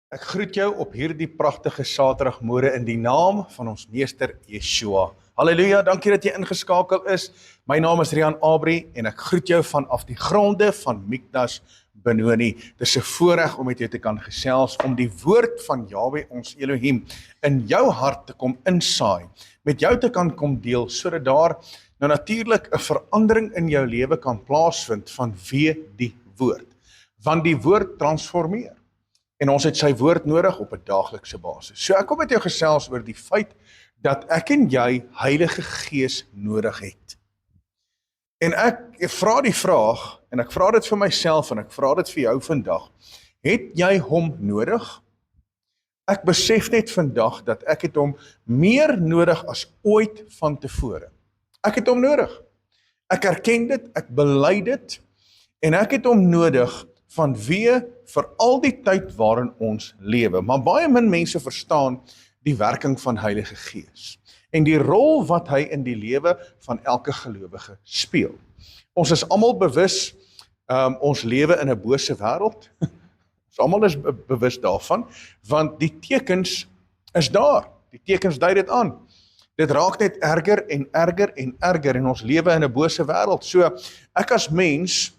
Ek groet jou op hierdie pragtige Saterdagmôre in die naam van ons Meester Yeshua. Halleluja, dankie dat jy ingeskakel is. My naam is Rian Abri en ek groet jou vanaf die gronde van Miknas Benoni. Dis 'n voorreg om met jou te kan gesels, om die woord van Jahwe ons Elohim in jou hart te kom insaai, met jou te kan kom deel, sodat daar nou natuurlik 'n verandering in jou lewe kan plaasvind vanweë die woord. Want die woord transformeer. En ons het sy woord nodig op 'n daaglikse basis. So ek kom met jou gesels oor die feit dat ek en jy Heilige Gees nodig het. En ek vra die vraag, en ek vra dit vir myself en ek vra dit vir jou vandag, het jy hom nodig? Ek besef net vandag dat ek het hom meer nodig as ooit van tevore. Ek het hom nodig. Ek erken dit, ek bely dit, en ek het hom nodig vanweë vir al die tyd waarin ons lewe. Maar baie min mense verstaan die werking van Heilige Gees en die rol wat hy in die lewe van elke gelowige speel. Ons is almal bewus, ons lewe in 'n bose wêreld. Ons almal is bewus daarvan, want die tekens is daar. Die tekens dui dit aan. Dit raak net erger en erger en erger en ons lewe in 'n bose wêreld. So ek as mens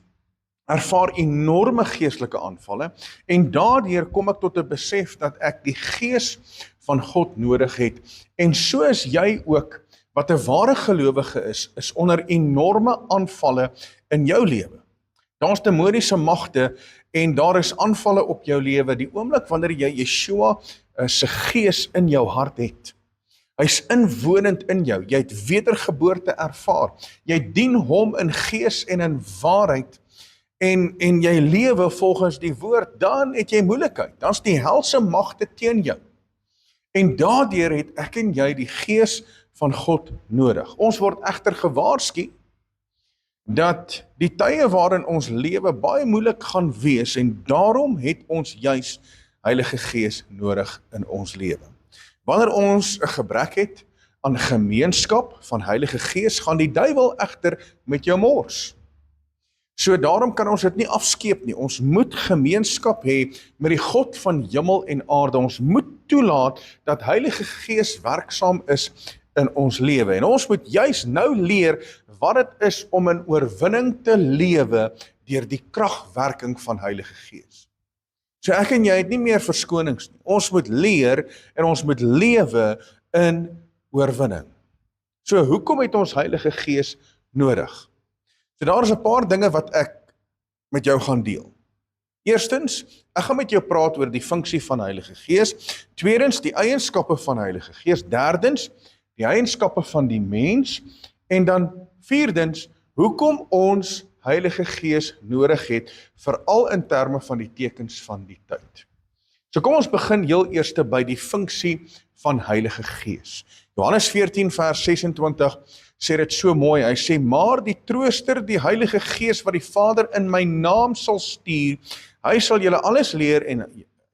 ervaar enorme geestelike aanvalle en daardeur kom ek tot 'n besef dat ek die Gees van God nodig het. En so is jy ook, wat 'n ware gelowige is onder enorme aanvalle in jou lewe. Daar's demoniese magte en daar is aanvalle op jou lewe die oomblik wanneer jy Yeshua se Gees in jou hart het. Hy's inwonend in jou. Jy het wedergeboorte ervaar. Jy dien hom in gees en in waarheid. En jy lewe volgens die woord, dan het jy moeilikheid. Dan's die helse magte teen jou. En daardeur het ek en jy die Gees van God nodig. Ons word egter gewaarsku dat die tye waarin ons lewe baie moeilik gaan wees en daarom het ons juis Heilige Gees nodig in ons lewe. Wanneer ons 'n gebrek het aan gemeenskap van Heilige Gees, gaan die duiwel egter met jou mors. So daarom kan ons dit nie afskeep nie. Ons moet gemeenskap hê met die God van hemel en aarde. Ons moet toelaat dat Heilige Gees werksaam is in ons lewe. En ons moet juis nou leer wat dit is om in oorwinning te lewe deur die kragwerking van Heilige Gees. So ek en jy het nie meer verskonings nie. Ons moet leer en ons moet lewe in oorwinning. So hoekom het ons Heilige Gees nodig? So daar is 'n paar dinge wat ek met jou gaan deel. Eerstens, ek gaan met jou praat oor die funksie van Heilige Gees. Tweedens, die eienskappe van Heilige Gees. Derdens, die eienskappe van die mens. En dan vierdens, hoekom ons Heilige Gees nodig het, veral in terme van die tekens van die tyd. So kom ons begin heel eers by die funksie van Heilige Gees. Johannes 14 vers 26 sê dit so mooi, hy sê, maar die Trooster, die Heilige Gees wat die Vader in my naam sal stuur, hy sal julle alles leer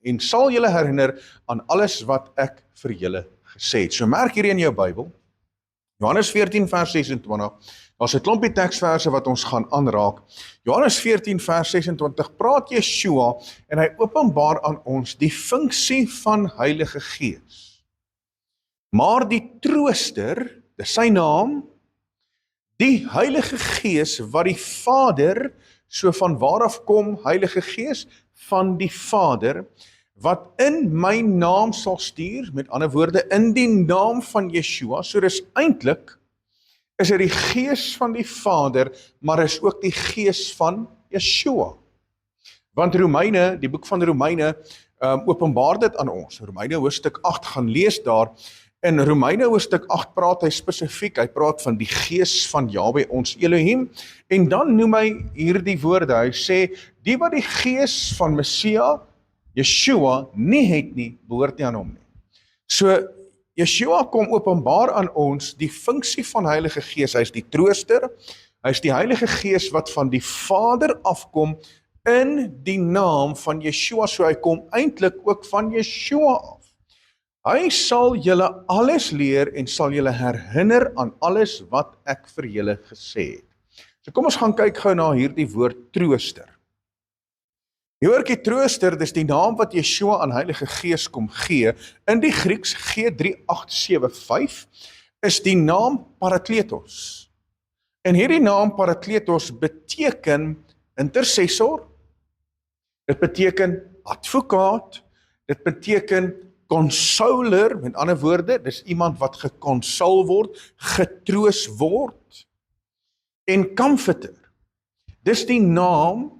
en sal julle herinner aan alles wat ek vir julle gesê het. So merk hier in jou Bybel, Johannes 14 vers 26, daar's 'n klompie teksverse wat ons gaan aanraak. Johannes 14 vers 26 praat Yeshua en hy openbaar aan ons die funksie van Heilige Gees. Maar die Trooster, dis sy naam, die Heilige Gees wat die Vader, so van waar af kom Heilige Gees? Van die Vader, wat in my naam sal stuur, met ander woorde, in die naam van Yeshua, so dis eintlik, is dit die Gees van die Vader, maar is ook die Gees van Yeshua. Want Romeine, die boek van Romeine, openbaar dit aan ons. Romeine hoofstuk 8, gaan lees daar. In Romeine hoofstuk 8 praat hy spesifiek, hy praat van die Gees van Jahwe ons Elohim, en dan noem hy hierdie woorde, hy sê, die wat die Gees van Messia, Yeshua, nie het nie, behoort nie aan hom nie. So, Yeshua kom openbaar aan ons die funksie van Heilige Gees, hy is die Trooster, hy is die Heilige Gees wat van die Vader afkom in die naam van Yeshua, so hy kom eintlik ook van Yeshua af. Hy sal julle alles leer en sal julle herinner aan alles wat ek vir julle gesê het. So kom ons gaan kyk gou na hierdie woord Trooster. Jy hoor die trooster, dis die naam wat Yeshua aan Heilige Gees kom gee. In die Grieks G3875 is die naam Parakletos. En hierdie naam Parakletos beteken intercessor, dit beteken advokaat, dit beteken consoler, met ander woorde, dis iemand wat gekonsol word, getroos word, en comforter. Dis die naam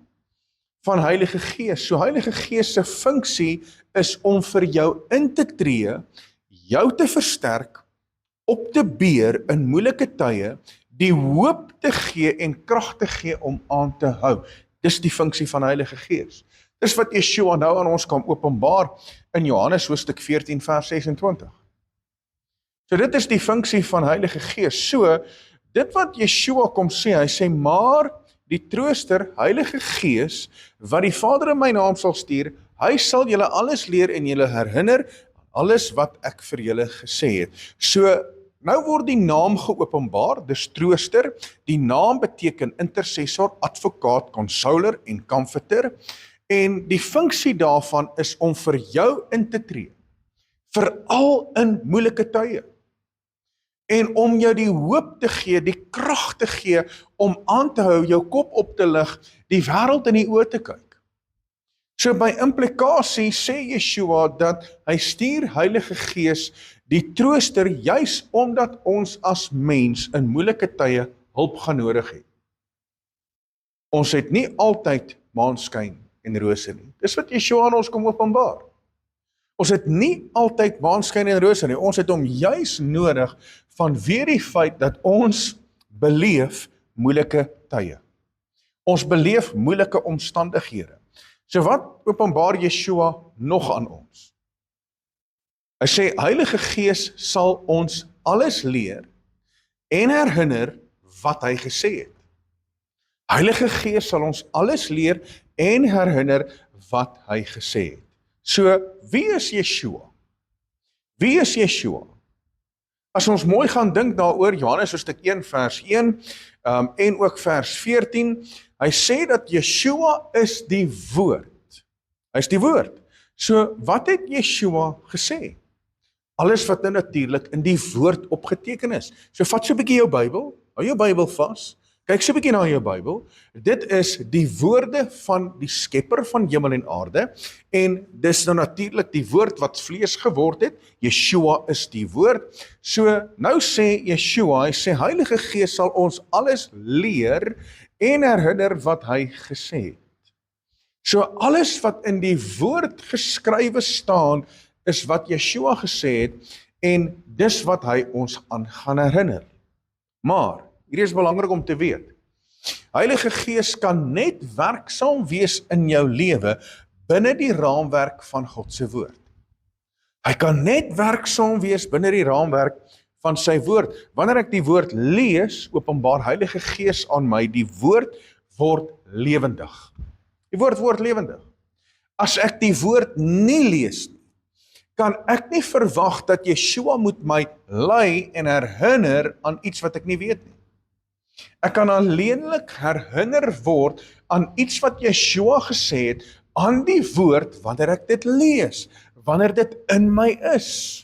van Heilige Gees. So Heilige Gees se funksie is om vir jou in te tree, jou te versterk, op te beer in moeilike tye, die hoop te gee en krag te gee om aan te hou. Dis die funksie van Heilige Gees. Dis wat Yeshua nou aan ons kan openbaar in Johannes hoofstuk 14 vers 26. So dit is die funksie van Heilige Gees. So, dit wat Yeshua kom sê, hy sê, maar die trooster, Heilige Gees, wat die Vader in my naam sal stuur, hy sal julle alles leer en julle herinner, alles wat ek vir julle gesê het. So, nou word die naam geopenbaar, dis trooster, die naam beteken intercessor, advokaat, consoler en comforter, en die funksie daarvan is om vir jou in te tree, veral in moeilike tye, en om jou die hoop te gee, die krag te gee, om aan te hou, jou kop op te lig, die wêreld in die oë te kyk. So by implikasie sê Yeshua dat hy stuur Heilige Gees, die trooster, juis omdat ons as mens in moeilike tye hulp gaan nodig het. Ons het nie altyd maanskyn en rose nie. Dis wat Yeshua aan ons kom openbaar. Ons het nie altyd maanskyn en rose nie. Ons het hom juis nodig vanweë die feit dat ons beleef moeilike tye. Ons beleef moeilike omstandighede. So wat openbaar Yeshua nog aan ons? Hy sê, Heilige Gees sal ons alles leer en herinner wat hy gesê het. Heilige Gees sal ons alles leer en herinner wat hy gesê het. So, wie is Yeshua? Wie is Yeshua? As ons mooi gaan dink daaroor, Johannes hoofstuk 1 vers 1 en ook vers 14, hy sê dat Yeshua is die woord. Hy is die woord. So, wat het Yeshua gesê? Alles wat nou natuurlik in die woord opgeteken is. So vat so 'n bietjie jou Bybel, hou jou Bybel vas, kyk so 'n bietjie na jou Bybel. Dit is die woorde van die Skepper van hemel en aarde, en dis nou natuurlik die woord wat vlees geword het. Yeshua is die woord. So nou sê Yeshua, hy sê Heilige Gees sal ons alles leer en herinner wat hy gesê het. So alles wat in die woord geskrywe staan, is wat Yeshua gesê het, en dis wat hy ons aan gaan herinner. Maar, hier is belangrik om te weet, Heilige Gees kan net werksaam wees in jou lewe, binne die raamwerk van God se woord. Hy kan net werksaam wees binne die raamwerk van sy woord. Wanneer ek die woord lees, openbaar Heilige Gees aan my, die woord word lewendig. Die woord word lewendig. As ek die woord nie lees, kan ek nie verwag dat Yeshua moet my lei en herinner aan iets wat ek nie weet nie. Ek kan alleenlik herinner word aan iets wat Yeshua gesê het, aan die woord, wanneer ek dit lees, wanneer dit in my is,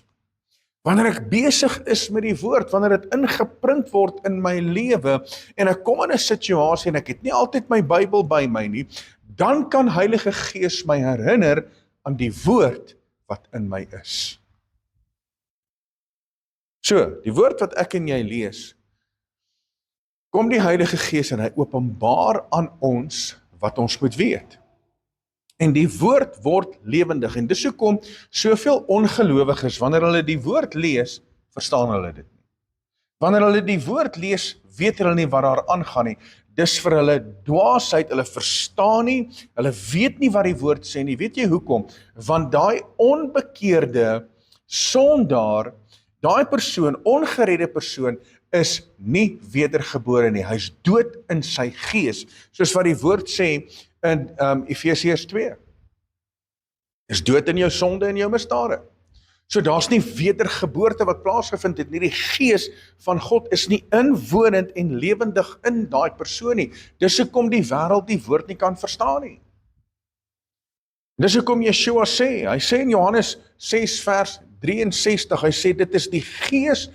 wanneer ek besig is met die woord, wanneer dit ingeprint word in my lewe, en ek kom in 'n situasie en ek het nie altyd my Bybel by my nie, dan kan Heilige Gees my herinner aan die woord wat in my is. So, die woord wat ek en jy lees, kom die Heilige Gees en hy openbaar aan ons wat ons moet weet. En die woord word lewendig, en dis hoekom soveel ongelowiges, wanneer hulle die woord lees, verstaan hulle dit nie. Wanneer hulle die woord lees, weet hulle nie wat daar aangaan nie. Dis vir hulle dwaasheid, hulle verstaan nie, hulle weet nie wat die woord sê nie. Weet jy hoekom? Want daai onbekeerde sondaar, daai persoon, ongeredde persoon, is nie wedergebore nie. Hy's dood in sy gees, soos wat die woord sê in Efesiërs 2. Is dood in jou sonde en jou misdade. So daar's nie wedergeboorte wat plaasgevind het nie. Die gees van God is nie inwonend en lewendig in daai persoon nie. Dis hoekom die wêreld die woord nie kan verstaan nie. Dis hoekom Yeshua sê, hy sê in Johannes 6 vers 63, hy sê dit is die Gees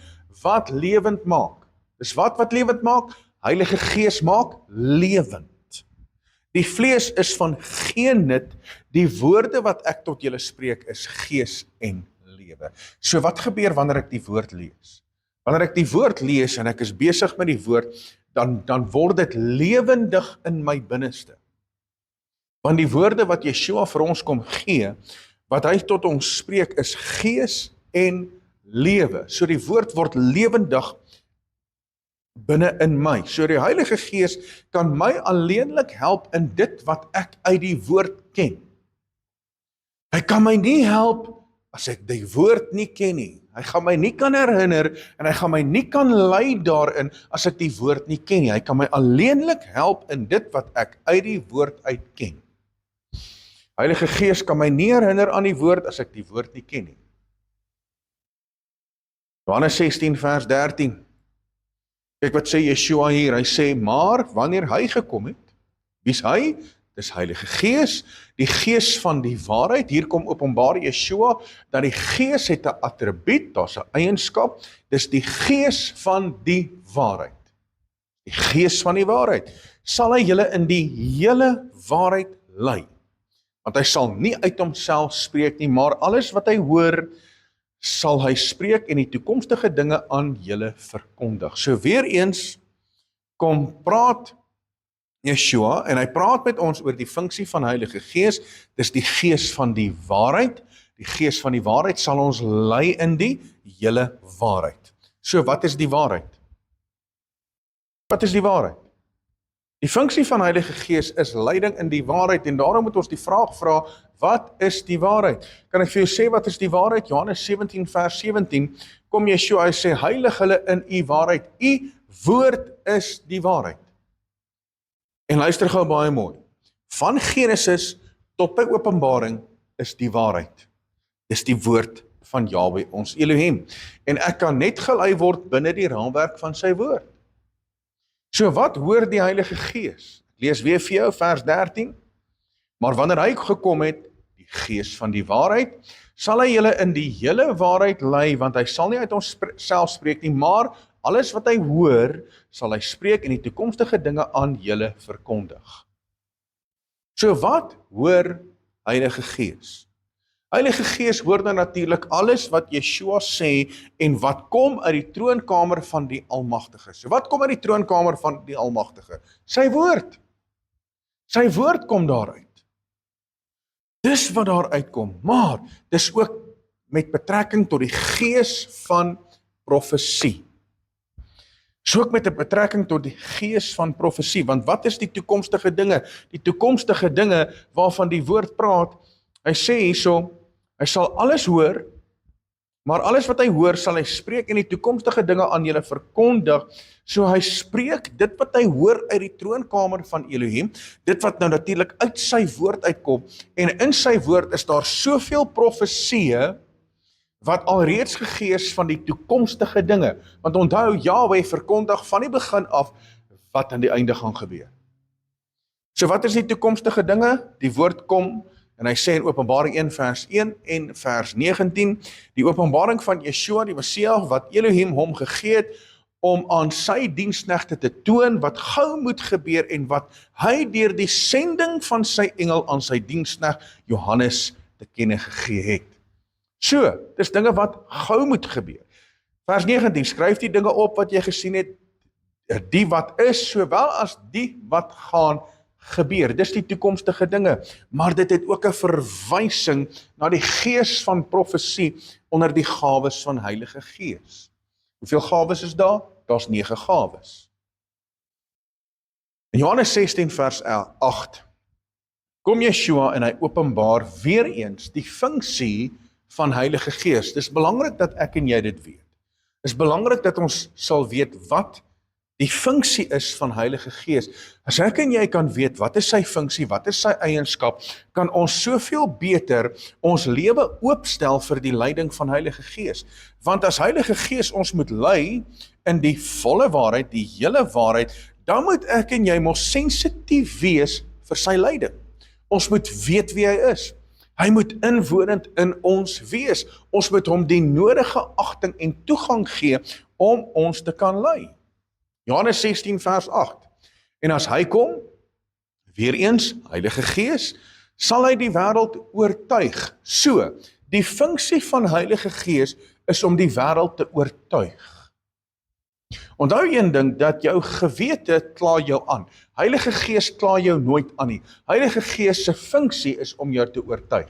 wat lewend maak. Dis wat lewend maak? Heilige Gees maak lewend. Die vlees is van geen nut, die woorde wat ek tot julle spreek is gees en lewe. So wat gebeur wanneer ek die woord lees? Wanneer ek die woord lees en ek is besig met die woord, dan word dit lewendig in my binneste. Want die woorde wat Yeshua vir ons kom gee, wat hy tot ons spreek is gees en lewe. So die woord word lewendig binne in my. So die Heilige Gees kan my alleenlik help in dit wat ek uit die woord ken. Hy kan my nie help as ek die woord nie ken nie. Hy gaan my nie kan herinner en hy gaan my nie kan lei daarin as ek die woord nie ken nie. Hy kan my alleenlik help in dit wat ek uit die woord uit ken. Heilige Gees kan my nie herinner aan die woord as ek die woord nie ken nie. Johannes 16 vers 13. Kyk wat sê Yeshua hier, hy sê, maar wanneer hy gekom het, wie is hy? Dis Heilige Gees, die Gees van die waarheid. Hier kom openbaar Yeshua, dat die Gees het 'n attribuut, daar's 'n eienskap, dis die Gees van die waarheid. Die Gees van die waarheid. Sal hy julle in die hele waarheid lei? Want hy sal nie uit homself spreek nie, maar alles wat hy hoor, sal hy spreek en die toekomstige dinge aan julle verkondig. So weer eens kom praat Yeshua en hy praat met ons oor die funksie van Heilige Gees. Dis die Gees van die waarheid. Die Gees van die waarheid sal ons lei in die hele waarheid. So wat is die waarheid? Wat is die waarheid? Die funksie van Heilige Gees is leiding in die waarheid en daarom moet ons die vraag vra, wat is die waarheid? Kan ek vir jou sê wat is die waarheid? Johannes 17 vers 17 kom Yeshua, hy sê, heilig hulle in u waarheid. U woord is die waarheid. En luister gou baie mooi. Van Genesis tot by Openbaring is die waarheid. Dis die woord van Yahweh, ons Elohim. En ek kan net gelei word binne die raamwerk van sy woord. So wat hoor die Heilige Gees? Lees weer vir jou vers 13. Maar wanneer hy gekom het, die Gees van die waarheid, sal hy julle in die hele waarheid lei, want hy sal nie uit homself spreek nie, maar alles wat hy hoor, sal hy spreek en die toekomstige dinge aan julle verkondig. So wat hoor Heilige Gees? Heilige Gees hoor dan natuurlik alles wat Yeshua sê en wat kom uit die troonkamer van die Almagtige. So wat kom uit die troonkamer van die Almagtige? Sy woord. Sy woord kom daaruit. Dis wat daar uitkom, maar dis ook met betrekking tot die gees van profesie. So ook met 'n betrekking tot die gees van profesie, want wat is die toekomstige dinge? Die toekomstige dinge waarvan die woord praat, hy sê hierso, hy sal alles hoor, maar alles wat hy hoor sal hy spreek en die toekomstige dinge aan julle verkondig. So hy spreek dit wat hy hoor uit die troonkamer van Elohim, dit wat nou natuurlik uit sy woord uitkom, en in sy woord is daar soveel profesieë wat alreeds gegee is van die toekomstige dinge. Want onthou, Yahweh verkondig van die begin af wat aan die einde gaan gebeur. So wat is die toekomstige dinge? Die woord kom, en hy sê in Openbaring 1 vers 1 en vers 19, die openbaring van Yeshua, die Messias, wat Elohim hom gegee het, om aan sy diensknegte te toon wat gou moet gebeur en wat hy deur die sending van sy engel aan sy diensknegt Johannes te kenne gegee het. So, dis dinge wat gou moet gebeur. Vers 19, skryf die dinge op wat jy gesien het, die wat is, sowel as die wat gaan gebeur. Dis die toekomstige dinge, maar dit het ook 'n verwysing na die gees van profesie onder die gawes van Heilige Gees. Hoeveel gawes is daar? Daar's 9 gawes. In Johannes 16 vers 8 kom Yeshua en hy openbaar weer eens die funksie van Heilige Gees. Dis belangrik dat ek en jy dit weet. Dis belangrik dat ons sal weet wat die funksie is van Heilige Gees. As ek en jy kan weet wat is sy funksie, wat is sy eienskap, kan ons soveel beter ons lewe oopstel vir die leiding van Heilige Gees. Want as Heilige Gees ons moet lei in die volle waarheid, die hele waarheid, dan moet ek en jy mos sensitief wees vir sy leiding. Ons moet weet wie hy is. Hy moet inwonend in ons wees. Ons moet hom die nodige agting en toegang gee om ons te kan lei. Johannes 16 vers 8. En as hy kom, weer eens, Heilige Gees, sal hy die wêreld oortuig. So, die funksie van Heilige Gees is om die wêreld te oortuig. Onthou een ding, dat jou gewete kla jou aan. Heilige Gees kla jou nooit aan nie. Heilige Gees se funksie is om jou te oortuig.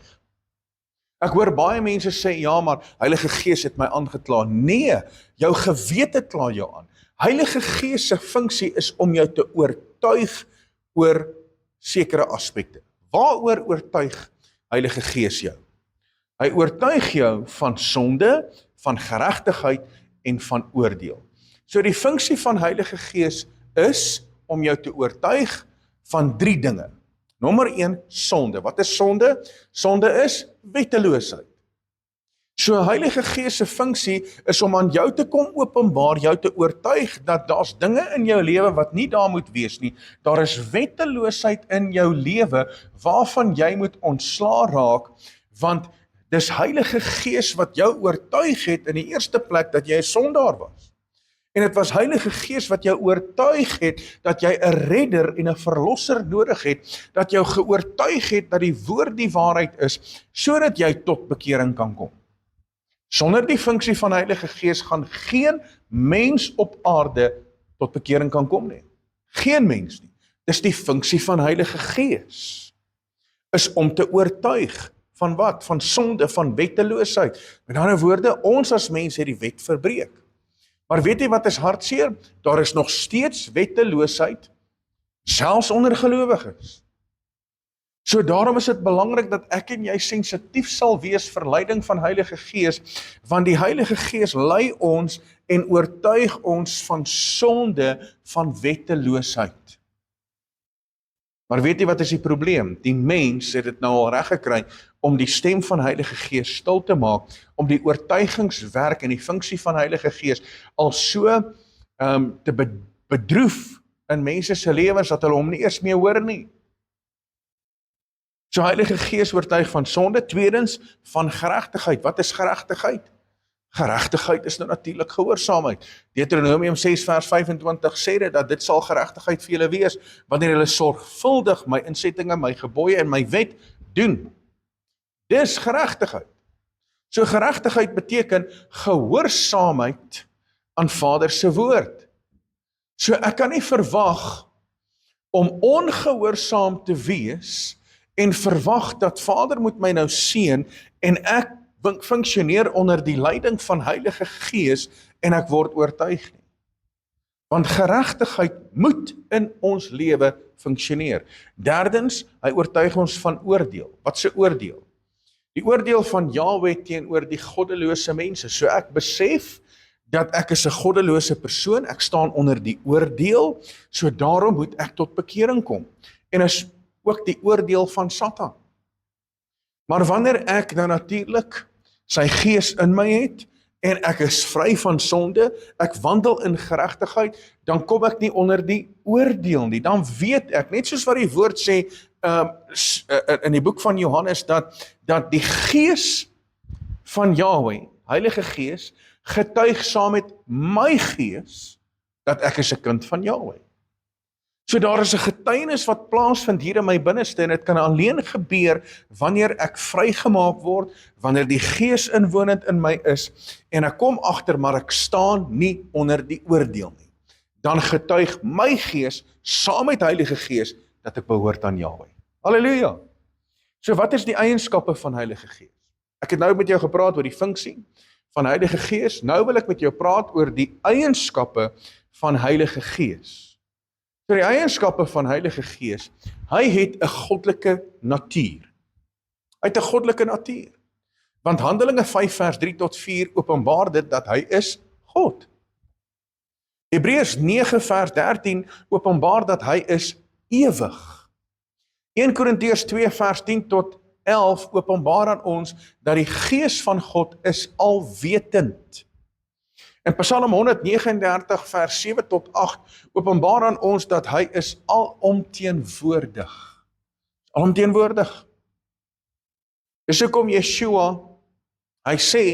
Ek hoor baie mense sê, ja, maar Heilige Gees het my aangekla. Nee, jou gewete kla jou aan. Heilige Gees se funksie is om jou te oortuig oor sekere aspekte. Waaroor oortuig Heilige Gees jou? Hy oortuig jou van sonde, van geregtigheid en van oordeel. So die funksie van Heilige Gees is om jou te oortuig van 3 dinge. Nommer 1, sonde. Wat is sonde? Sonde is wetteloosheid. So Heilige Gees se funksie is om aan jou te kom openbaar, jou te oortuig dat daar's dinge in jou lewe wat nie daar moet wees nie. Daar is wetteloosheid in jou lewe waarvan jy moet ontslaa raak, want dis Heilige Gees wat jou oortuig het in die eerste plek dat jy 'n sondaar was. En dit was Heilige Gees wat jou oortuig het dat jy 'n redder en 'n verlosser nodig het, dat jou geoortuig het dat die woord die waarheid is, sodat jy tot bekering kan kom. Sonder die funksie van Heilige Gees gaan geen mens op aarde tot bekering kan kom nie. Geen mens nie. Dis die funksie van Heilige Gees. Is om te oortuig van wat? Van sonde, van wetteloosheid. Met ander woorde, ons as mense het die wet verbreek. Maar weet jy wat is hartseer? Daar is nog steeds wetteloosheid, selfs onder gelowiges. So daarom is dit belangrik dat ek en jy sensitief sal wees vir leiding van Heilige Gees, want die Heilige Gees lei ons en oortuig ons van sonde, van wetteloosheid. Maar weet jy wat is die probleem? Die mens het dit nou al reg gekry om die stem van Heilige Gees stil te maak, om die oortuigingswerk en die funksie van Heilige Gees al so te bedroef in mense se lewens dat hulle hom nie eers meer hoor nie. So Heilige Gees oortuig van sonde, tweedens van geregtigheid. Wat is geregtigheid? Geregtigheid is nou natuurlik gehoorsaamheid. Deuteronomium 6 vers 25 sê dit sal geregtigheid vir julle wees, wanneer julle sorgvuldig my insettinge, my gebooie en my wet doen. Dis geregtigheid. So geregtigheid beteken gehoorsaamheid aan Vader se woord. So ek kan nie verwag om ongehoorsaam te wees en verwag dat Vader moet my nou seën en ek funksioneer onder die leiding van Heilige Gees en ek word oortuig nie. Want geregtigheid moet in ons lewe funksioneer. Derdens, hy oortuig ons van oordeel. Wat se oordeel? Die oordeel van Jahwe teenoor die goddelose mense. So ek besef dat ek is 'n goddelose persoon, ek staan onder die oordeel, so daarom moet ek tot bekering kom. En is ook die oordeel van Satan. Maar wanneer ek nou natuurlik sy gees in my het, en ek is vry van sonde, ek wandel in geregtigheid, dan kom ek nie onder die oordeel nie. Dan weet ek, net soos wat die woord sê in die boek van Johannes, dat die gees van Jahwe, Heilige Gees, getuig saam met my gees, dat ek is 'n kind van Jahwe. So daar is 'n getuienis wat plaasvind hier in my binneste, en dit kan alleen gebeur wanneer ek vrygemaak word, wanneer die Gees inwonend in my is, en ek kom agter, maar ek staan nie onder die oordeel nie. Dan getuig my gees, saam met Heilige Gees, dat ek behoort aan Jahwe. Halleluja! So wat is die eienskappe van Heilige Gees? Ek het nou met jou gepraat oor die funksie van Heilige Gees, nou wil ek met jou praat oor die eienskappe van Heilige Gees. So die eienskappe van Heilige Gees, hy het 'n goddelike natuur. Hy het 'n goddelike natuur. Want Handelinge 5 vers 3 tot 4 openbaar dit dat hy is God. Hebreërs 9 vers 13 openbaar dat hy is ewig. 1 Korintiërs 2 vers 10 tot 11 openbaar aan ons dat die Gees van God is alwetend. En Psalm 139 vers 7 tot 8 openbaar aan ons dat hy is alomteenwoordig. Alomteenwoordig. Dis hoekom Yeshua, hy sê,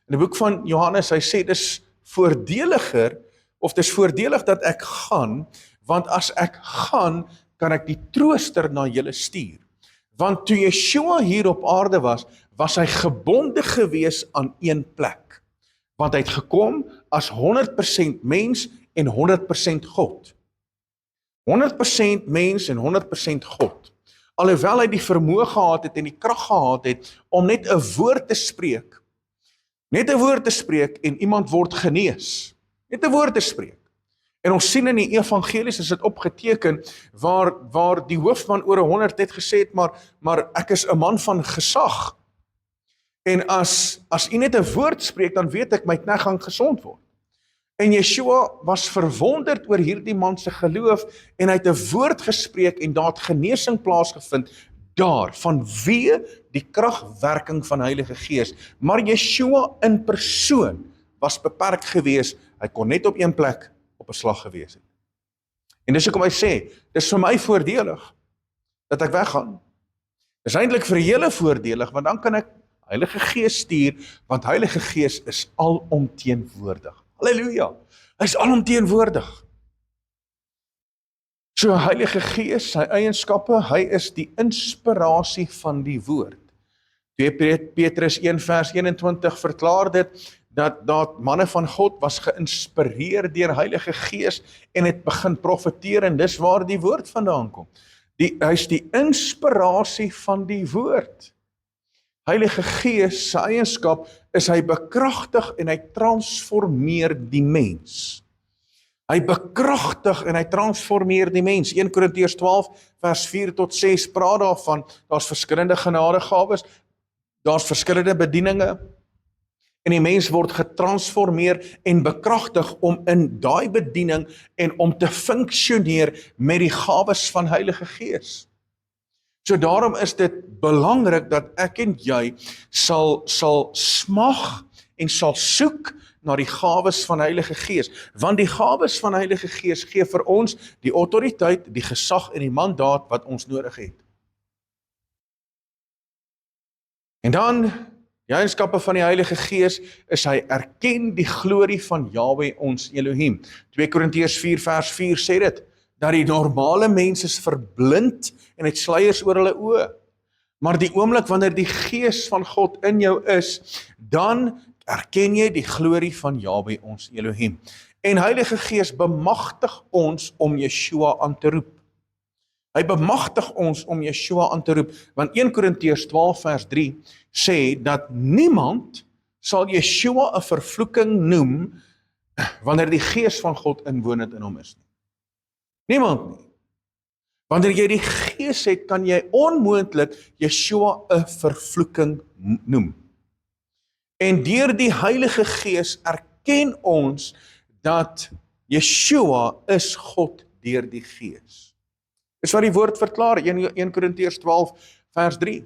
in die boek van Johannes, hy sê, dis voordeliger, of dis voordelig dat ek gaan, want as ek gaan, kan ek die trooster na julle stuur. Want toe Yeshua hier op aarde was hy gebonde gewees aan een plek. Want hy het gekom as 100% mens en 100% God. 100% mens en 100% God. Alhoewel hy die vermoë gehad het en die krag gehad het om net 'n woord te spreek. Net 'n woord te spreek en iemand word genees. Net 'n woord te spreek. En ons sien in die evangelies is dit opgeteken waar die hoofman oor 100 het gesê het, maar ek is 'n man van gesag. En as u net 'n woord spreek, dan weet ek my knegt gaan gesond word. En Yeshua was verwonderd oor hierdie man se geloof en hy het 'n woord gespreek en daar het genesing plaasgevind daar vanweë die kragwerking van Heilige Gees. Maar Yeshua in persoon was beperk gewees. Hy kon net op een plek op 'n slag gewees het. En dis hoekom hy sê, dis vir my voordelig dat ek weggaan. Dis eintlik vir julle voordelig, want dan kan ek Heilige Gees stuur, want Heilige Gees is alomteenwoordig. Halleluja, hy is alomteenwoordig. So Heilige Gees, sy eienskappe, hy is die inspirasie van die woord. 2 Petrus 1 vers 21 verklaar dit, dat manne van God was geïnspireer deur Heilige Gees en het begin profeteer en dis waar die woord vandaan kom. Hy is die inspirasie van die woord. Heilige Gees, sy eienskap is hy bekragtig en hy transformeer die mens. Hy bekragtig en hy transformeer die mens. 1 Korintiërs 12 vers 4 tot 6 praat daarvan, daar's verskillende genadegawes, daar's verskillende bedieninge, en die mens word getransformeer en bekragtig om in daai bediening en om te funksioneer met die gawes van Heilige Gees. So daarom is dit belangrik dat ek en jy sal smag en sal soek na die gawes van Heilige Gees, want die gawes van Heilige Gees gee vir ons die autoriteit, die gesag en die mandaat wat ons nodig het. En dan, die eienskappe van die Heilige Gees is hy erken die glorie van Yahweh ons Elohim. 2 Korintiërs 4 vers 4 sê dit, dat die normale mens is verblind en het sluiers oor hulle oë. Maar die oomblik wanneer die Gees van God in jou is, dan erken jy die glorie van Yahweh ons Elohim. En Heilige Gees bemagtig ons om Yeshua aan te roep. Hy bemagtig ons om Yeshua aan te roep, want 1 Korintiërs 12 vers 3 sê dat niemand sal Yeshua 'n vervloeking noem wanneer die Gees van God inwonend in hom is nie. Niemand nie. Wanneer jy die Gees het, kan jy onmoontlik Yeshua 'n vervloeking noem. En deur die Heilige Gees erken ons dat Yeshua is God deur die Gees. Dis wat die woord verklaar, 1 Korintiërs 12 vers 3.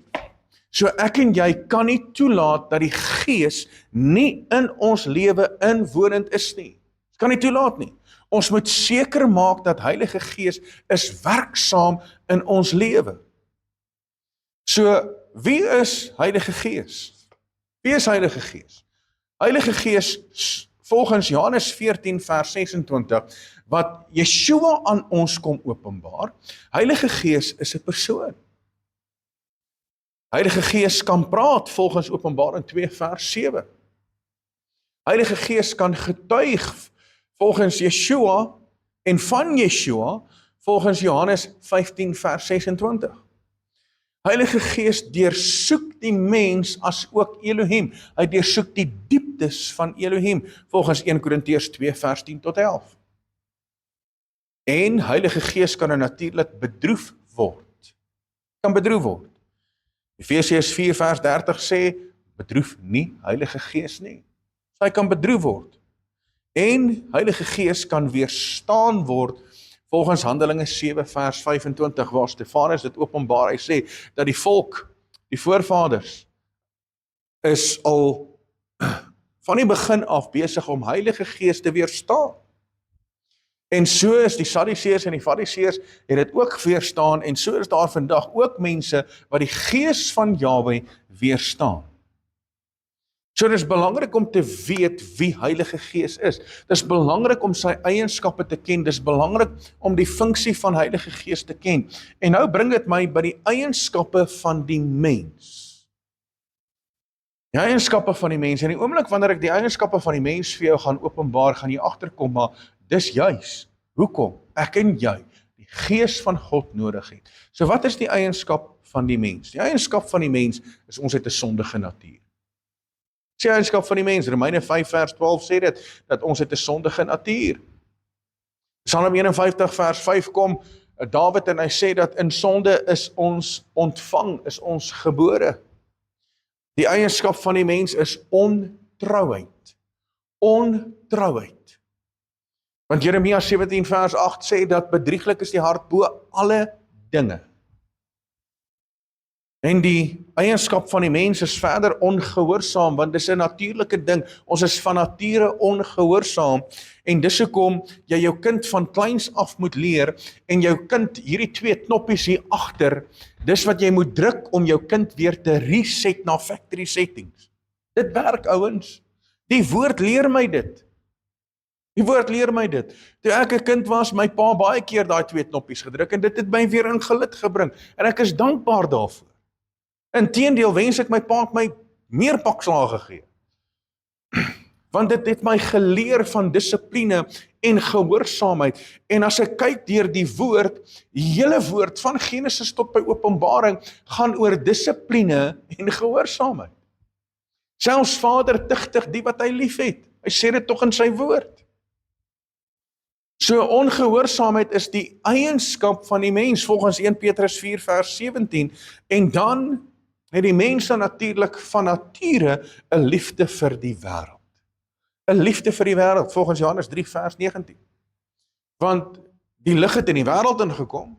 So ek en jy kan nie toelaat dat die Gees nie in ons lewe inwonend is nie. Ons kan nie toelaat nie. Ons moet seker maak dat Heilige Gees is werksaam in ons lewe. So, wie is Heilige Gees? Wie is Heilige Gees? Heilige Gees, volgens Johannes 14 vers 26, wat Yeshua aan ons kom openbaar, Heilige Gees is 'n persoon. Heilige Gees kan praat volgens Openbaring 2 vers 7. Heilige Gees kan getuig volgens Yeshua en van Yeshua volgens Johannes 15 vers 26. Heilige Gees deursoek die mens as ook Elohim. Hy deursoek die dieptes van Elohim volgens 1 Korintiërs 2 vers 10 tot 11. En Heilige Gees kan natuurlik bedroef word. Kan bedroef word. Efesiërs 4 vers 30 sê, bedroef nie Heilige Gees nie. So hy kan bedroef word. En Heilige Gees kan weerstaan word volgens Handelinge 7 vers 25 waar Stefanus dit openbaar. Hy sê dat die volk, die voorvaders, is al van die begin af besig om Heilige Gees te weerstaan. En so is die Sadduseërs en die Fariseërs het dit ook weerstaan, en so is daar vandag ook mense wat die gees van Jahwe weerstaan. So dit is belangrik om te weet wie Heilige Gees is. Dit is belangrik om sy eienskappe te ken, dit is belangrik om die funksie van Heilige Gees te ken. En nou bring dit my by die eienskappe van die mens. Die eienskappe van die mens, en die oomblik wanneer ek die eienskappe van die mens vir jou gaan openbaar, gaan jy agterkom, maar dis juis hoekom ek en jy die Gees van God nodig het. So wat is die eienskap van die mens? Die eienskap van die mens is ons het 'n sondige natuur. Die eienskap van die mens, Romeine 5 vers 12 sê dit, dat ons het 'n sondige natuur. Psalm 51 vers 5 kom, Dawid en hy sê dat in sonde is ons ontvang, is ons gebore. Die eienskap van die mens is ontrouheid. Ontrouheid. Want Jeremia 17 vers 8 sê dat bedrieglik is die hart bo alle dinge. En die eienskap van die mens is verder ongehoorsaam, want dis 'n natuurlike ding. Ons is van nature ongehoorsaam, en dis hoekom jy jou kind van kleins af moet leer, en jou kind, hierdie 2 knoppies hier agter, dis wat jy moet druk om jou kind weer te reset na factory settings. Dit werk, ouens. Die woord leer my dit. Die woord leer my dit. Toe ek 'n kind was, my pa baie keer daai 2 knoppies gedruk, en dit het my weer in gelid gebring, en ek is dankbaar daarvoor. Inteendeel wens ek my pa het my meer pakslae gegee. Want dit het my geleer van dissipline en gehoorsaamheid. En as ek kyk deur die woord, die hele woord van Genesis tot by Openbaring gaan oor dissipline en gehoorsaamheid. Selfs Vader tigtig die wat hy liefhet. Hy sê dit tog in sy woord. So ongehoorsaamheid is die eienskap van die mens volgens 1 Petrus 4 vers 17, en dan het die mens natuurlik van nature 'n liefde vir die wêreld. 'n Liefde vir die wêreld volgens Johannes 3 vers 19. Want die lig het in die wêreld ingekom,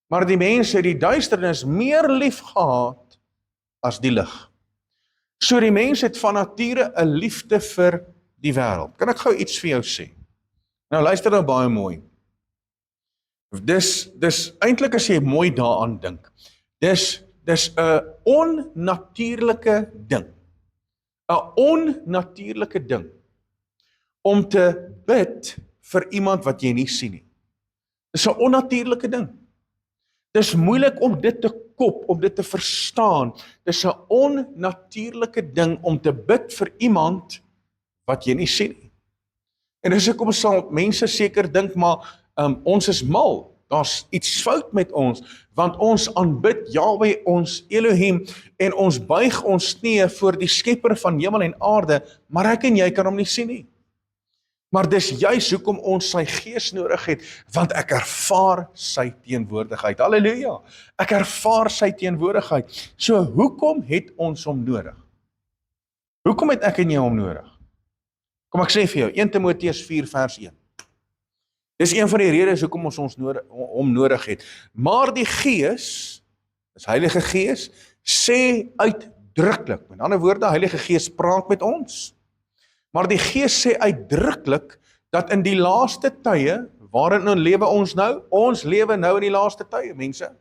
maar die mens het die duisternis meer lief gehad as die lig. So die mens het van nature 'n liefde vir die wêreld. Kan ek gou iets vir jou sê? Nou luister nou baie mooi. Dis eintlik as jy mooi daaraan dink. Dis 'n onnatuurlike ding. 'n Onnatuurlike ding om te bid vir iemand wat jy nie sien nie. Dis 'n onnatuurlike ding. Dis moeilik om dit te kop, om dit te verstaan. Dis 'n onnatuurlike ding om te bid vir iemand wat jy nie sien nie. En dis hoekom sal mense seker dink, maar ons is mal. Daar's iets fout met ons, want ons aanbid Jahwe, ons Elohim, en ons buig ons knieë voor die skepper van hemel en aarde, maar ek en jy kan hom nie sien nie. Maar dis juis hoekom ons sy gees nodig het, want ek ervaar sy teenwoordigheid. Halleluja! Ek ervaar sy teenwoordigheid. So hoekom het ons hom nodig? Hoekom het ek en jy hom nodig? Kom ek sê vir jou, 1 Timoteus 4 vers 1. Dis een van die redes hoekom ons hom nodig het. Maar die Gees, dis Heilige Gees, sê uitdruklik, met ander woorde, Heilige Gees praat met ons. Maar die Gees sê uitdruklik dat in die laaste tye, waarin lewe ons nou? Ons lewe nou in die laaste tye, mense.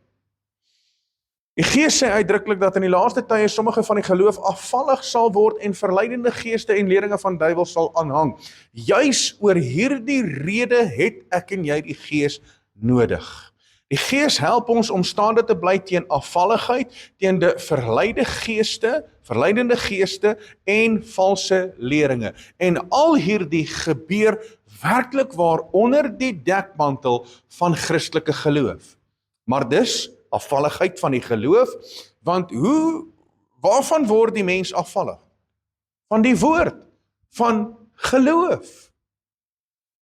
Die Gees sê uitdruklik dat in die laaste tye sommige van die geloof afvallig sal word en verleidende geeste en leringe van duiwels sal aanhang. Juis oor hierdie rede het ek en jy die Gees nodig. Die Gees help ons om staande te bly teen afvalligheid, teen die verleidende geeste en valse leringe. En al hierdie gebeur werklik waar onder die dekmantel van Christelike geloof. Maar dis afvalligheid van die geloof, want waarvan word die mens afvallig? Van die woord, van geloof.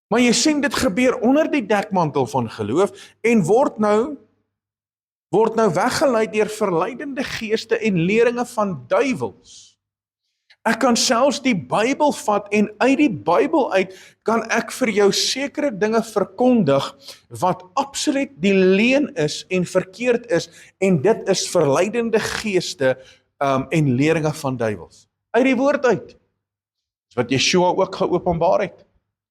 Maar jy sien dit gebeur onder die dekmantel van geloof en word nou weggeleid deur verleidende geeste en leringe van duiwels. Ek kan selfs die Bybel vat en uit die Bybel uit kan ek vir jou sekere dinge verkondig wat absoluut die leuen is en verkeerd is, en dit is verleidende geeste en leringe van duiwels. Uit die woord uit. Dis wat Yeshua ook geopenbaar het.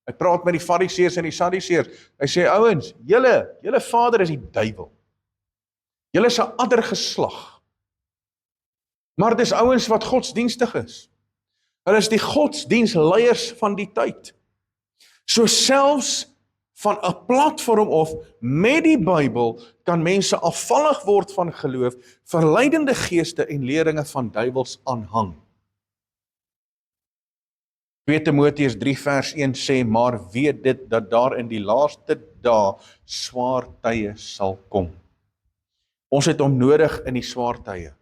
Hy praat met die Fariseërs en die Sadduseërs. Hy sê, ouens, julle vader is die duiwel. Julle is 'n ander geslag. Maar dis ouens wat godsdienstig is. Hulle is die godsdienstleiers van die tyd. So selfs van 'n platform of met die Bybel kan mense afvallig word van geloof, verleidende geeste en leringe van duiwels aanhang. 2 Timoteus 3 vers 1 sê, maar weet dit dat daar in die laaste dae swaar tye sal kom. Ons het hom nodig in die swaar tye.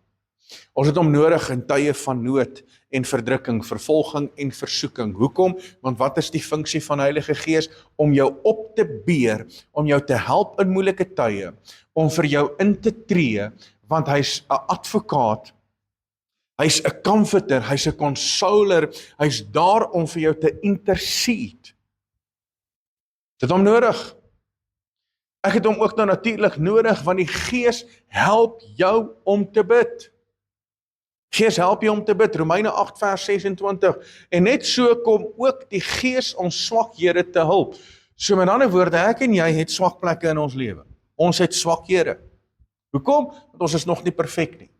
Ons het hom nodig in tye van nood en verdrukking, vervolging en versoeking. Hoekom? Want wat is die funksie van die Heilige Gees? Om jou op te beer, om jou te help in moeilike tye, om vir jou in te tree, want hy's 'n advokaat, hy's 'n comforter, hy's 'n consoler, hy's daar om vir jou te intercede. Dit hom nodig. Ek het hom ook nou natuurlik nodig, want die Gees help jou om te bid. Gees help jou om te bid, Romeine 8 vers 26, en net so kom ook die Gees ons swakhede te hulp. So met ander woorde, ek en jy het swak plekke in ons lewe. Ons het swakhede. Hoekom? Want ons is nog nie perfek nie.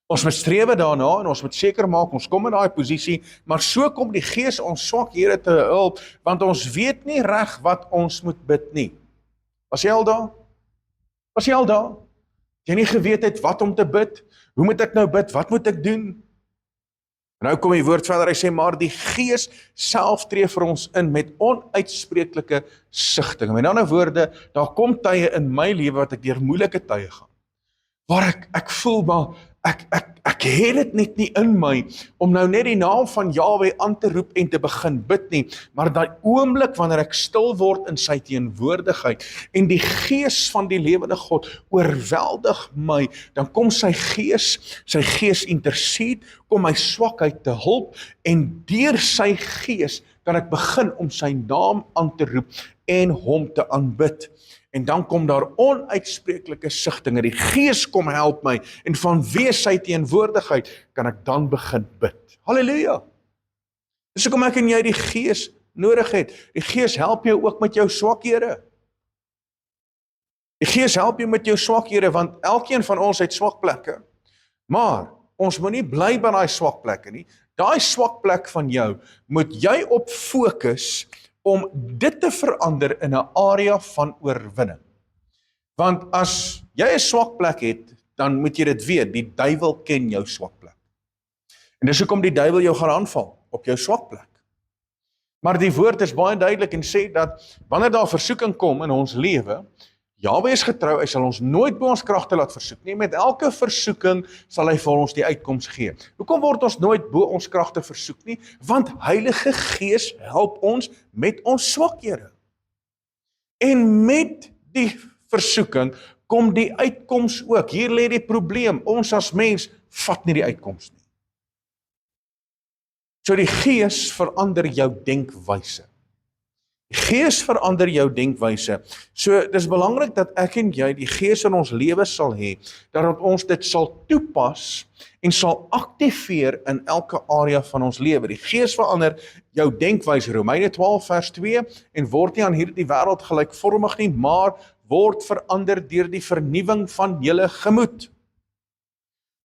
Ons moet strewe daarna en ons moet seker maak, ons kom in daai posisie, maar so kom die Gees ons swakhede te hulp, want ons weet nie reg wat ons moet bid nie. Was jy al daar? Was jy al daar? Jy nie geweet het wat om te bid? Hoe moet ek nou bid? Wat moet ek doen? En nou kom die woord verder, hy sê, maar die Gees self tree vir ons in met onuitspreeklike sigtinge. Met ander woorde, daar kom tye in my lewe wat ek deur moeilike tye gaan. Waar ek voel maar, ek het dit net nie in my, om nou net die naam van Jahwe aan te roep en te begin bid nie, maar daai oomblik wanneer ek stil word in sy teenwoordigheid, en die Gees van die lewende God oorweldig my, dan kom sy Gees intercede, kom my swakheid te hulp, en deur sy Gees kan ek begin om sy naam aan te roep, en hom te aanbid. En dan kom daar onuitspreeklike sigtinge, die Gees kom help my, en vanweë sy teenwoordigheid kan ek dan begin bid. Halleluja! Dis hoekom ek en jy die Gees nodig het. Die Gees help jou ook met jou swakhede. Die Gees help jou met jou swakhede, want elkeen van ons het swak plekke, maar ons moet nie bly by daai swak plekke nie. Daai swak plek van jou, moet jy op fokus om dit te verander in 'n area van oorwinning. Want as jy 'n swak plek het, dan moet jy dit weet, die duiwel ken jou swak plek. En dis hoekom die duiwel jou gaan aanval, op jou swak plek. Maar die woord is baie duidelik en sê dat, wanneer daar versoeking kom in ons lewe, Jahwe is getrou, hy sal ons nooit by ons kragte laat versoek nie. Met elke versoeking sal hy vir ons die uitkoms gee. Hoekom word ons nooit bo ons kragte versoek nie? Want Heilige Gees help ons met ons swakhede. En met die versoeking kom die uitkoms ook. Hier lê die probleem. Ons as mens vat nie die uitkoms nie. So die Gees verander jou denkwyse. Die Gees verander jou denkwyse. So dis belangrik dat ek en jy die Gees in ons lewe sal hê, dat ons dit sal toepas en sal aktiveer in elke area van ons lewe. Die Gees verander jou denkwyse, Romeine 12 vers 2, en word nie aan hierdie wêreld gelykvormig nie, maar word verander deur die vernuwing van julle gemoed,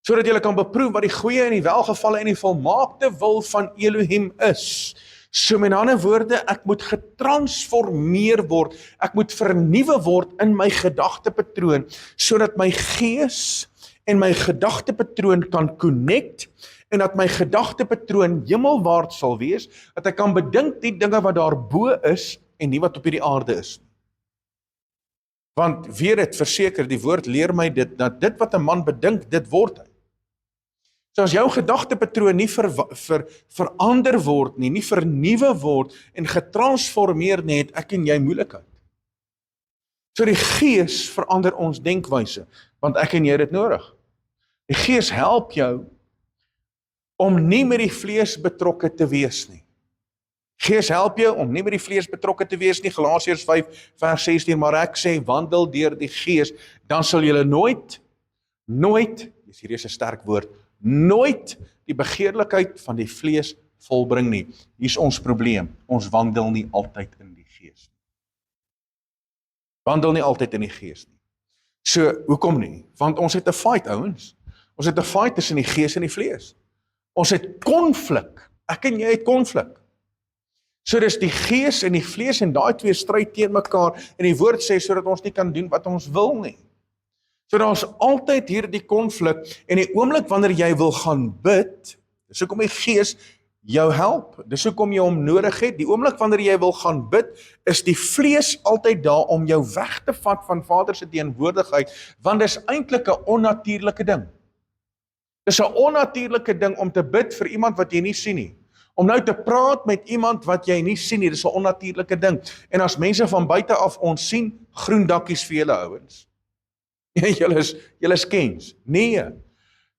sodat julle kan beproef wat die goeie en die welgevalle en die volmaakte wil van Elohim is. So met ander woorde, ek moet getransformeer word, ek moet vernuwe word in my gedagtepatroon, sodat my gees en my gedagtepatroon kan connect, en dat my gedagtepatroon hemelwaarts sal wees, dat ek kan bedink die dinge wat daar bo is, en nie wat op hierdie aarde is. Want weer het verseker, die woord leer my dit, dat dit wat 'n man bedink, dit word hy. So as jou gedagtepatroon nie verander word nie vernuwe word en getransformeer nie, het ek en jy moeilikheid. So die Gees verander ons denkwyse, want ek en jy het dit nodig. Die Gees help jou om nie met die vlees betrokke te wees nie. Gees help jou om nie met die vlees betrokke te wees nie, Galasiërs 5 vers 16, maar ek sê, wandel deur die Gees, dan sal julle nooit, hier is 'n sterk woord, nooit die begeerlikheid van die vlees volbring nie. Hier's ons probleem, ons wandel nie altyd in die gees nie. Wandel nie altyd in die gees nie. So, hoekom nie? Want ons het 'n fight, ouens. Ons het 'n fight tussen die gees en die vlees. Ons het konflik. Ek en jy het konflik. So dis die gees en die vlees en daai twee stry teen mekaar en die woord sê sodat ons nie kan doen wat ons wil nie. So daar's altyd hierdie konflik en die oomblik wanneer jy wil gaan bid, dis hoekom die gees jou help, dis hoekom jy hom nodig het, die oomblik wanneer jy wil gaan bid, is die vlees altyd daar om jou weg te vat van Vader se teenwoordigheid, want dis eintlik 'n onnatuurlike ding. Dis 'n onnatuurlike ding om te bid vir iemand wat jy nie sien nie. Om nou te praat met iemand wat jy nie sien nie, dis 'n onnatuurlike ding. En as mense van buite af ons sien, groen dakkies vir julle ouens. Julle is kens. Nee,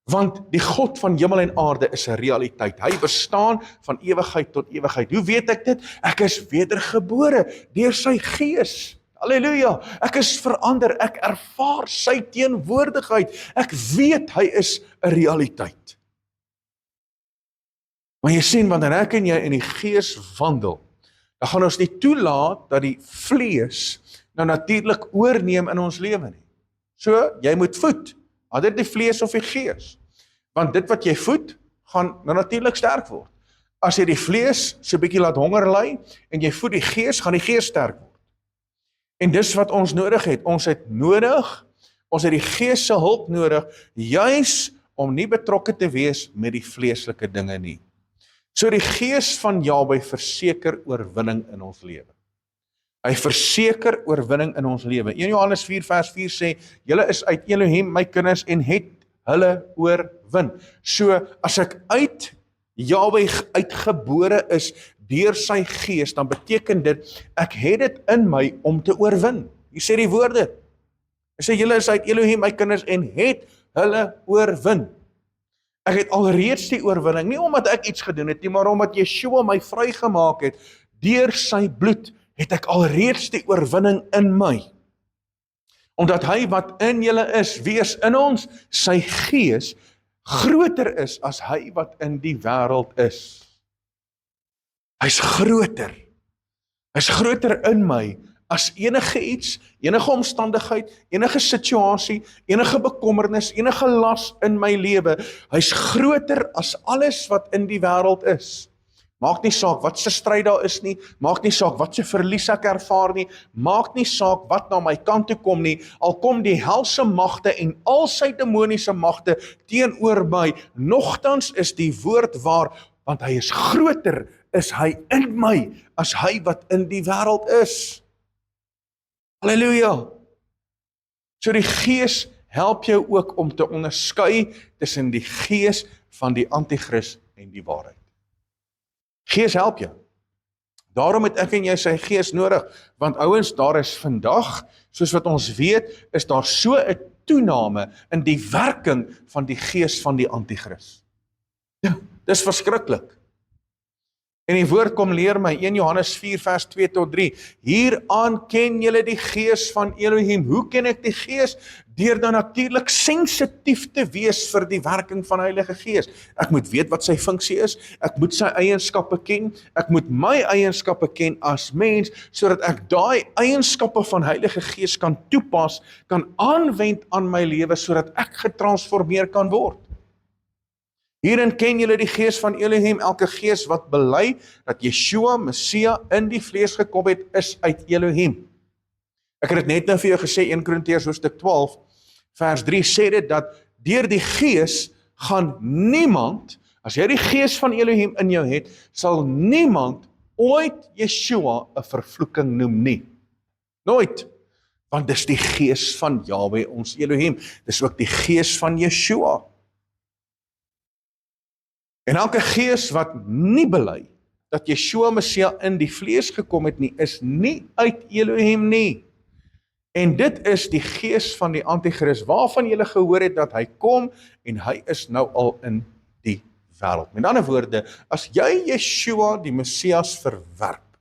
want die God van hemel en aarde is 'n realiteit. Hy bestaan van ewigheid tot ewigheid. Hoe weet ek dit? Ek is wedergebore deur sy gees. Halleluja, ek is verander, ek ervaar sy teenwoordigheid. Ek weet hy is 'n realiteit. Maar jy sien, wanneer ek en jy in die gees wandel, dan gaan ons nie toelaat dat die vlees nou natuurlik oorneem in ons lewe nie. So, jy moet voed, al dit die vlees of die gees. Want dit wat jy voed, gaan nou natuurlik sterk word. As jy die vlees so 'n bietjie laat honger ly, en jy voed die gees, gaan die gees sterk word. En dis wat ons nodig het. Ons het die gees se hulp nodig, juis om nie betrokke te wees met die vleeslike dinge nie. So die gees van Jahwe verseker oorwinning in ons lewe. Hy verseker oorwinning in ons lewe. 1 Johannes 4 vers 4 sê, julle is uit Elohim my kinders en het hulle oorwin. So as ek uit Jahwe uitgebore is deur sy gees, dan beteken dit, ek het dit in my om te oorwin. Hier sê die woorde. Hy sê, julle is uit Elohim my kinders en het hulle oorwin. Ek het alreeds die oorwinning, nie omdat ek iets gedoen het nie, maar omdat Yeshua my vrygemaak het, deur sy bloed, het ek alreeds die oorwinning in my. Omdat hy wat in julle is, wie is in ons, sy gees, groter is as hy wat in die wêreld is. Hy's groter. Hy's groter in my as enige iets, enige omstandigheid, enige situasie, enige bekommernis, enige las in my lewe. Hy's groter as alles wat in die wêreld is. Maak nie saak wat se stryd daar is nie, maak nie saak wat se verlies ek ervaar nie, maak nie saak wat na my kant toe kom nie, al kom die helse magte en al sy demoniese magte teenoor my, nogtans is die woord waar, want hy is groter, is hy in my, as hy wat in die wêreld is. Halleluja! So die gees help jou ook om te onderskei tussen die gees van die antichrist en die waarheid. Gees help jou. Daarom het ek en jy sy gees nodig, want ouens, daar is vandag, soos wat ons weet, is daar so 'n toename in die werking van die gees van die antichrist. Ja, dis verskriklik. En die woord kom leer my, 1 Johannes 4 vers 2 tot 3, hieraan ken julle die gees van Elohim. Hoe ken ek die gees? Deur dan natuurlik sensitief te wees vir die werking van Heilige Gees. Ek moet weet wat sy funksie is, ek moet sy eienskappe ken, ek moet my eienskappe ken as mens, sodat ek daai eienskappe van Heilige Gees kan toepas, kan aanwend aan my lewe, sodat ek getransformeer kan word. Hierin ken julle die gees van Elohim, elke gees wat bely dat Yeshua, Messia, in die vlees gekom het, is uit Elohim. Ek het dit net nou vir jou gesê, 1 Korintiërs hoofstuk 12, vers 3 sê dit, dat deur die gees gaan niemand, as jy die gees van Elohim in jou het, sal niemand ooit Yeshua 'n vervloeking noem nie. Nooit. Want dis die gees van Jahwe ons Elohim. Dis ook die gees van Yeshua. En elke gees wat nie bely dat Yeshua Messia in die vlees gekom het nie, is nie uit Elohim nie. En dit is die gees van die antichrist, waarvan julle gehoor het dat hy kom, en hy is nou al in die wêreld. Met ander woorde, as jy Yeshua die Messias verwerp,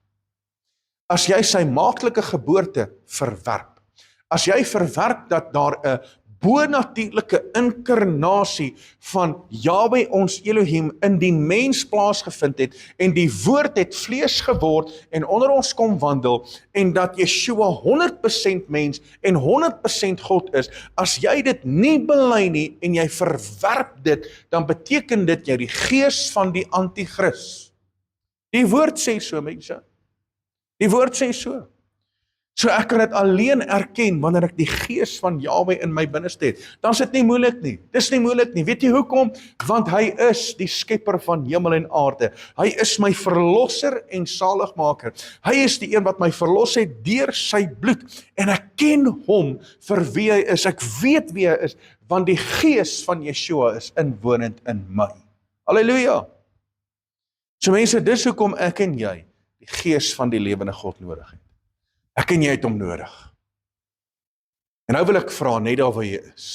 as jy sy maaklike geboorte verwerp, as jy verwerp dat daar 'n bonatuurlike inkarnasie van Yahweh ons Elohim in die mens plaasgevind het en die woord het vlees geword en onder ons kom wandel en dat Yeshua 100% mens en 100% God is. As jy dit nie bely nie en jy verwerp dit, dan beteken dit jy die gees van die anti-kris. Die woord sê so, mense. Die woord sê so. So ek kan dit alleen erken wanneer ek die gees van Yahweh in my binneste het. Dan is dit nie moeilik nie. Dis nie moeilik nie. Weet jy hoekom? Want hy is die skepper van hemel en aarde. Hy is my verlosser en saligmaker. Hy is die een wat my verlos het deur sy bloed. En ek ken hom vir wie hy is. Ek weet wie hy is, want die gees van Yeshua is inwonend in my. Halleluja. So mense, dis hoekom ek en jy die gees van die lewende God nodig het. Ek en jy het hom nodig. En nou wil ek vra, net daar waar jy is,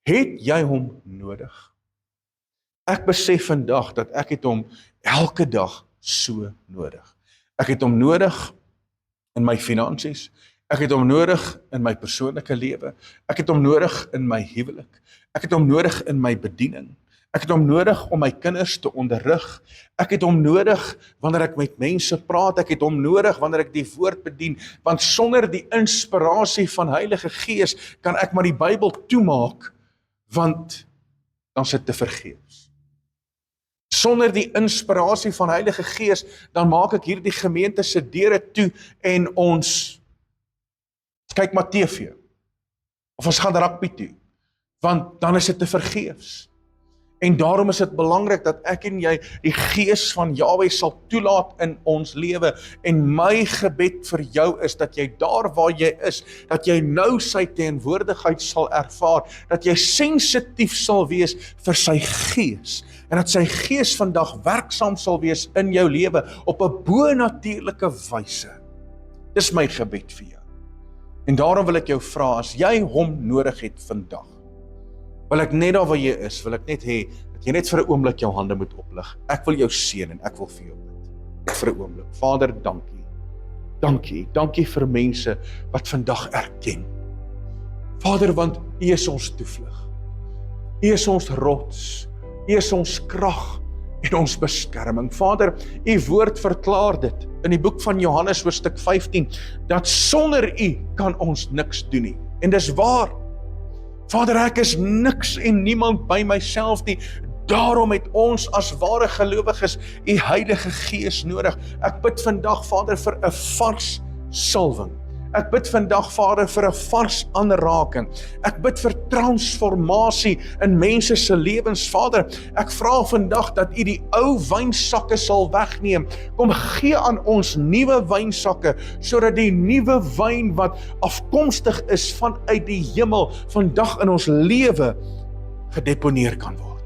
het jy hom nodig? Ek besef vandag dat ek het hom elke dag so nodig. Ek het hom nodig in my finansies, ek het hom nodig in my persoonlike lewe, ek het hom nodig in my huwelik, ek het hom nodig in my bediening, ek het hom nodig om my kinders te onderrig, ek het hom nodig wanneer ek met mense praat, ek het hom nodig wanneer ek die woord bedien, want sonder die inspirasie van Heilige Gees kan ek maar die Bybel toemaak, want dan sit te vergeefs. Sonder die inspirasie van Heilige Gees, dan maak ek hierdie gemeente se deure toe en ons kyk maar TV, of ons gaan rugby toe, want dan is dit te vergeefs. En daarom is dit belangrik dat ek en jy die gees van Yahweh sal toelaat in ons lewe. En my gebed vir jou is dat jy daar waar jy is, dat jy nou sy teenwoordigheid sal ervaar, dat jy sensitief sal wees vir sy gees, en dat sy gees vandag werksaam sal wees in jou lewe op 'n bonatuurlike wyse. Dis my gebed vir jou. En daarom wil ek jou vra, as jy hom nodig het vandag, wil ek net daar waar jy is, wil ek net hê, dat jy net vir 'n oomblik jou hande moet oplig. Ek wil jou seën en ek wil vir jou bid. Vir 'n oomblik. Vader, dankie. Dankie. Dankie vir mense wat vandag erken. Vader, want U is ons toevlug. U is ons rots. U is ons krag en ons beskerming. Vader, U woord verklaar dit in die boek van Johannes hoofstuk 15, dat sonder U kan ons niks doen nie. En dis waar. Vader, ek is niks en niemand by myself nie. Daarom het ons as ware gelowiges U Heilige Gees nodig. Ek bid vandag, Vader, vir 'n vars salwing. Ek bid vandag, Vader, vir 'n vars aanraking. Ek bid vir transformasie in mense se lewens, Vader. Ek vra vandag dat U die ou wynsakke sal wegneem. Kom gee aan ons nuwe wynsakke, sodat die nuwe wyn wat afkomstig is vanuit die hemel, vandag in ons lewe gedeponeer kan word.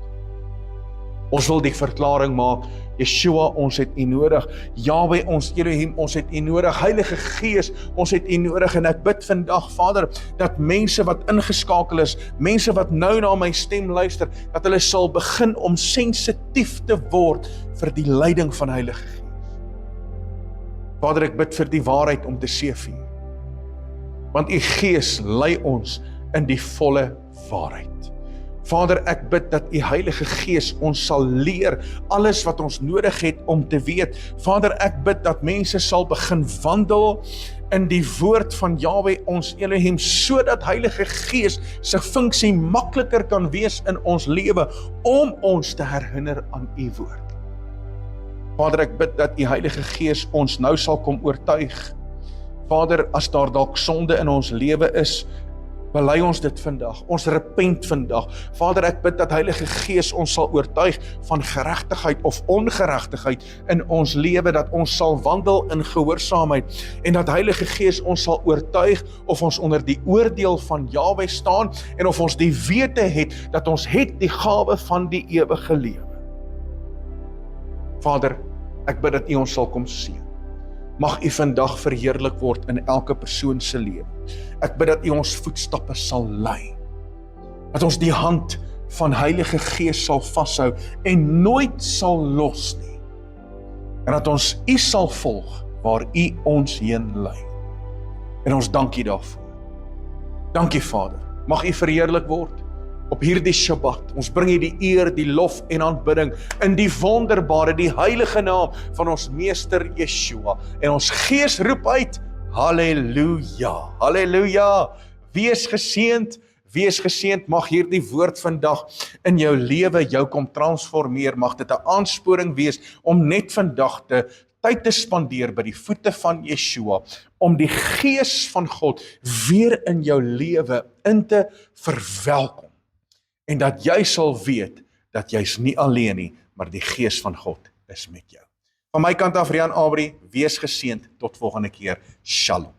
Ons wil die verklaring maak, Yeshua, ons het U nodig. Yahweh, ons Elohim, ons het U nodig. Heilige Gees, ons het U nodig. En ek bid vandag, Vader, dat mense wat ingeskakel is, mense wat nou na my stem luister, dat hulle sal begin om sensitief te word vir die leiding van Heilige Gees. Vader, ek bid vir die waarheid om te seëvier. Want U Gees lei ons in die volle waarheid. Vader, ek bid dat U Heilige Gees ons sal leer alles wat ons nodig het om te weet. Vader, ek bid dat mense sal begin wandel in die woord van Yahweh ons Elohim, sodat Heilige Gees se funksie makliker kan wees in ons lewe om ons te herinner aan U woord. Vader, ek bid dat U Heilige Gees ons nou sal kom oortuig. Vader, as daar dalk sonde in ons lewe is, bely ons dit vandag, ons repent vandag. Vader, ek bid dat Heilige Gees ons sal oortuig van geregtigheid of ongeregtigheid in ons lewe, dat ons sal wandel in gehoorsaamheid, en dat Heilige Gees ons sal oortuig of ons onder die oordeel van Yahweh staan, en of ons die wete het, dat ons het die gawe van die ewige lewe. Vader, ek bid dat U ons sal kom seën. Mag U vandag verheerlik word in elke persoon se lewe. Ek bid dat U ons voetstappe sal lei. Dat ons die hand van Heilige Gees sal vashou en nooit sal los nie. En dat ons U sal volg waar U ons heen lei. En ons dank U daarvoor. Dankie Vader, mag U verheerlik word op hierdie Shabbat. Ons bring U die eer, die lof en aanbidding in die wonderbare, die heilige naam van ons Meester Yeshua. En ons gees roep uit, Halleluja, Halleluja. Wees geseënd, mag hierdie woord vandag in jou lewe jou kom transformeer, mag dit 'n aansporing wees om net vandag tyd te spandeer by die voete van Yeshua, om die gees van God weer in jou lewe in te verwelkom. En dat jy sal weet, dat jy's nie alleen nie, maar die gees van God is met jou. Van my kant af, Rian Abri, wees geseënd, tot volgende keer, Shalom.